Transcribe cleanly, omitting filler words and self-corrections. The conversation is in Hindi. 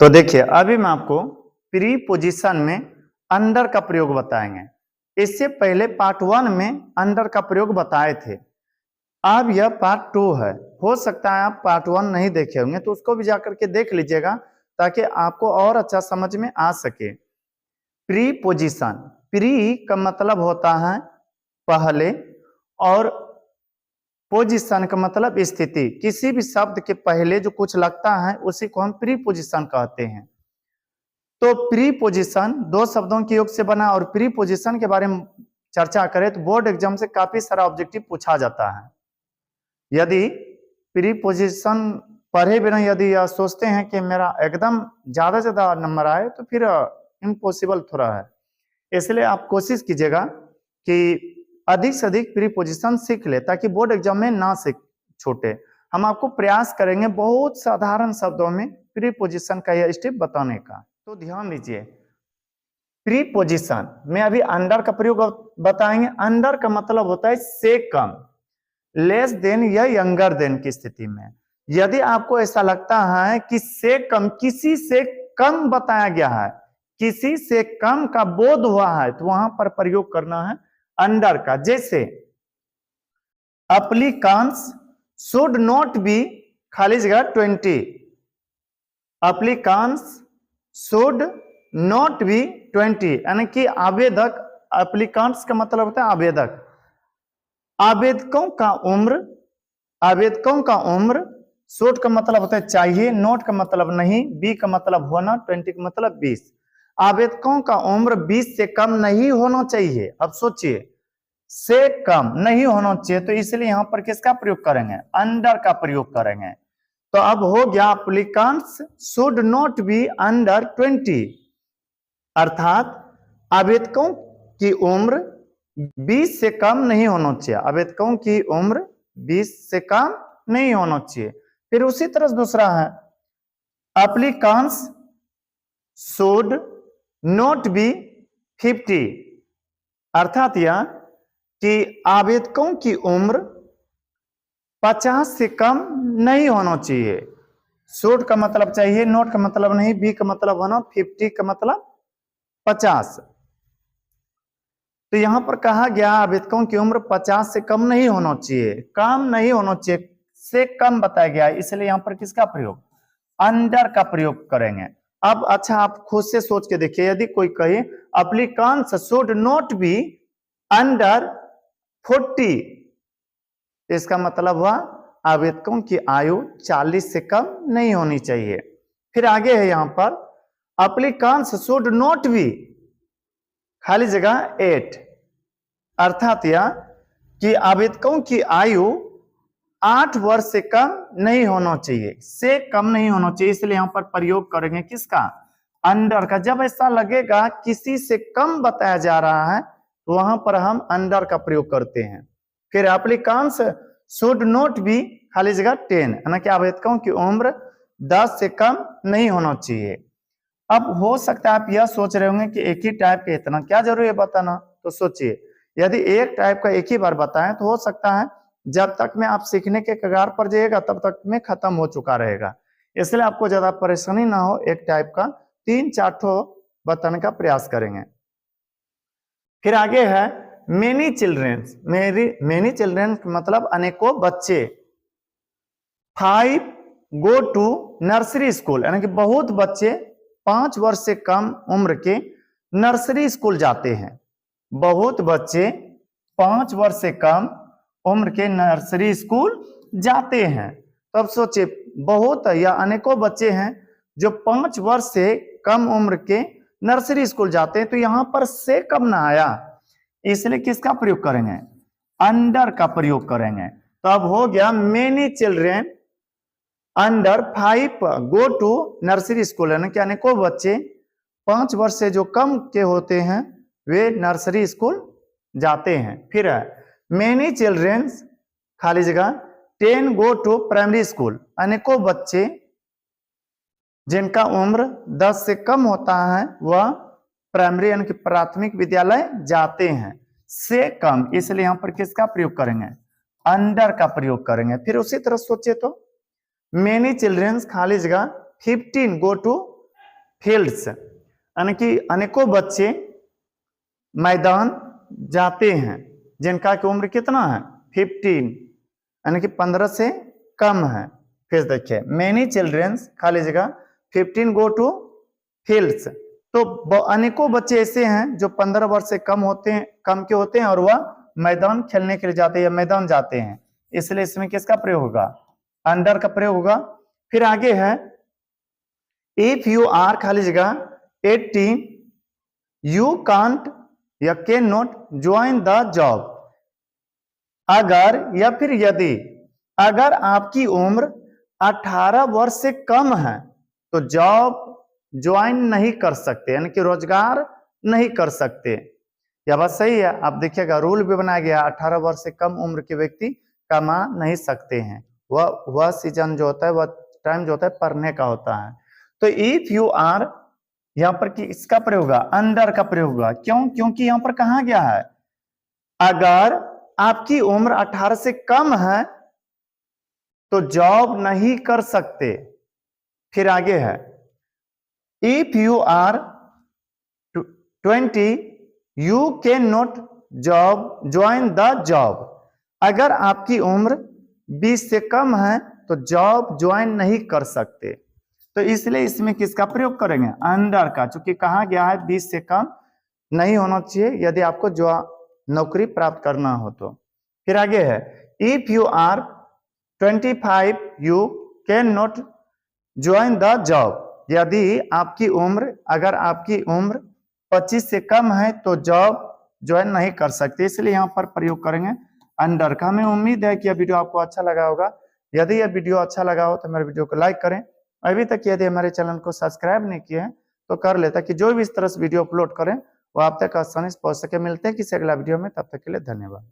तो देखिए अभी मैं आपको प्रीपोजिशन में अंडर का प्रयोग बताएंगे। इससे पहले पार्ट 1 में अंडर का प्रयोग बताए थे। अब यह पार्ट 2 है। हो सकता है आप पार्ट 1 नहीं देखे होंगे तो उसको भी जाकर के देख लीजिएगा ताकि आपको और अच्छा समझ में आ सके। प्रीपोजिशन, प्री का मतलब होता है पहले और पोजीशन का मतलब स्थिति। किसी भी शब्द के पहले जो कुछ लगता है उसी को हम प्रीपोजिशन कहते हैं। तो प्रीपोजिशन दो शब्दों के योग से बना और प्रीपोजिशन के बारे में चर्चा करें तो बोर्ड एग्जाम से काफी सारा ऑब्जेक्टिव पूछा जाता है। यदि प्रीपोजिशन पढ़े बिना यदि सोचते हैं कि मेरा एकदम ज्यादा से ज्यादा नंबर आए तो फिर इम्पॉसिबल थोड़ा है। इसलिए आप कोशिश कीजिएगा कि अधिक से अधिक प्रीपोजिशन सीख ले ताकि बोर्ड एग्जाम में ना सीख छूटे। हम आपको प्रयास करेंगे बहुत साधारण शब्दों में प्रीपोजिशन का यह स्टेप बताने का। तो ध्यान दीजिए, प्रीपोजिशन में अभी अंडर का प्रयोग बताएंगे। अंडर का मतलब होता है से कम, लेस देन या यंगर देन की स्थिति में। यदि आपको ऐसा लगता है कि से कम, किसी से कम बताया गया है, किसी से कम का बोध हुआ है तो वहां पर प्रयोग करना है अंडर का। जैसे applicants should not be खाली जगह 20, applicants should not be 20 यानी कि आवेदक, applicants का मतलब होता है आवेदक। आवेदकों का उम्र, आवेदकों का उम्र, should का मतलब होता है चाहिए, not का मतलब नहीं, be का मतलब होना, 20 का मतलब 20। आवेदकों का उम्र 20 से कम नहीं होना चाहिए। अब सोचिए, से कम नहीं होना चाहिए तो इसलिए यहां पर किसका प्रयोग करेंगे? अंडर का प्रयोग करेंगे। तो अब हो गया applicants should not be under 20, अर्थात आवेदकों की उम्र 20 से कम नहीं होना चाहिए। आवेदकों की उम्र 20 से कम नहीं होना चाहिए। फिर उसी तरह दूसरा है एप्लीकेंट्स शुड नॉट बी 50, अर्थात यह कि आवेदकों की उम्र 50 से कम नहीं होना चाहिए। शुड का मतलब चाहिए, नोट का मतलब नहीं, बी का मतलब होना, 50 का मतलब 50। तो यहां पर कहा गया आवेदकों की उम्र 50 से कम नहीं होना चाहिए, कम नहीं होना चाहिए, से कम बताया गया है। इसलिए यहां पर किसका प्रयोग? अंडर का प्रयोग करेंगे। अब अच्छा आप खुद से सोच के देखिए, यदि कोई कहे applicants should not be under 40, इसका मतलब हुआ आवेदकों की आयु 40 से कम नहीं होनी चाहिए। फिर आगे है यहां पर एप्लीकेंट्स शुड नॉट बी खाली जगह 8, अर्थात यह कि आवेदकों की आयु 8 वर्ष से कम नहीं होना चाहिए, से कम नहीं होना चाहिए। इसलिए यहां पर प्रयोग करेंगे किसका? अंडर का। जब ऐसा लगेगा किसी से कम बताया जा रहा है तो वहां पर हम अंडर का प्रयोग करते हैं। फिर एप्लीकेंट्स शुड नॉट बी खाली जगह 10, यानी कि आवेदकों की उम्र 10 से कम नहीं होना चाहिए। अब हो सकता है आप यह सोच रहे होंगे कि एक ही टाइप के इतना क्या जरूरी है बताना। तो सोचिए, यदि एक टाइप का एक ही बार बताएं तो हो सकता है जब तक में आप सीखने के कगार पर जाइएगा तब तक में खत्म हो चुका रहेगा। इसलिए आपको ज्यादा परेशानी ना हो, एक टाइप का 3-4 ठो बताने का प्रयास करेंगे। फिर आगे है मेनी चिल्ड्रेन्स। मेनी चिल्ड्रेन मतलब अनेकों बच्चे। 5 गो टू नर्सरी स्कूल, यानी कि बहुत बच्चे 5 वर्ष से कम उम्र के नर्सरी स्कूल जाते हैं। बहुत बच्चे 5 वर्ष से कम उम्र के नर्सरी स्कूल जाते हैं। तब सोचिए, बहुत या अनेकों बच्चे हैं जो 5 वर्ष से कम उम्र के नर्सरी स्कूल जाते हैं। तो यहां पर से कम ना आया, इसलिए किसका प्रयोग करेंगे? अंडर का प्रयोग करेंगे। तो अब हो गया many children under 5 go to nursery school, यानी कि अनेकों बच्चे 5 वर्ष से जो कम के होते हैं वे नर्सरी स्कूल जाते हैं। फिर है मेनी चिल्ड्रेन खाली जगह 10 गो टू प्राइमरी स्कूल, अनेकों बच्चे जिनका उम्र 10 से कम होता है वह प्राइमरी यानी कि प्राथमिक विद्यालय जाते हैं। से कम, इसलिए यहां पर किसका प्रयोग करेंगे? अंडर का प्रयोग करेंगे। फिर उसी तरह सोचिए तो मेनी चिल्ड्रेन खाली जगह 15 गो टू फील्ड्स, यानी कि अनेकों बच्चे मैदान जाते हैं जिनका की उम्र कितना है 15, यानी कि 15 से कम है। फिर देखिए मेनी चिल्ड्रंस खाली जगह 15 गो टू फील्ड्स, तो अनेकों बच्चे ऐसे हैं जो 15 वर्ष से कम के होते हैं और वह मैदान खेलने के लिए जाते हैं या मैदान जाते हैं, इसलिए इसमें किसका प्रयोग होगा अंडर का प्रयोग होगा। फिर आगे है इफ यू आर खाली जगह 18 यू कांट या can not join the job, अगर या फिर यदि अगर आपकी उम्र 18 वर्ष से कम है तो जॉब ज्वाइन नहीं कर सकते, यानी कि रोजगार नहीं कर सकते। यह बात सही है। आप देखिएगा रूल भी बनाया गया 18 वर्ष से कम उम्र के व्यक्ति कमा नहीं सकते हैं, वह सीजन जो होता है वह टाइम जो होता है पढ़ने का होता है। तो इफ यू आर यहाँ पर कि इसका प्रयोग होगा अंडर का प्रयोग होगा, क्यों? क्योंकि यहाँ पर कहा गया है अगर आपकी उम्र 18 से कम है तो जॉब नहीं कर सकते। फिर आगे है if you are 20 you can not join the job, अगर आपकी उम्र 20 से कम है तो जॉब ज्वाइन नहीं कर सकते। तो इसलिए इसमें किसका प्रयोग करेंगे अंडर का, चूंकि कहा गया है 20 से कम नहीं होना चाहिए यदि आपको जो नौकरी प्राप्त करना हो तो। फिर आगे है if you are 25 you can not join the job, यदि आपकी उम्र अगर आपकी उम्र 25 से कम है तो जॉब ज्वाइन नहीं कर सकते, इसलिए यहाँ पर प्रयोग करेंगे अंडर का। हमें उम्मीद है कि यह वीडियो आपको अच्छा लगा होगा। यदि यह वीडियो अच्छा लगा हो तो मेरे वीडियो को लाइक करें। अभी तक यदि हमारे चैनल को सब्सक्राइब नहीं किए हैं तो कर ले, ताकि जो भी इस तरह से वीडियो अपलोड करें वो आप तक आसानी से पहुंच सके। मिलते हैं किसी अगला वीडियो में, तब तक के लिए धन्यवाद।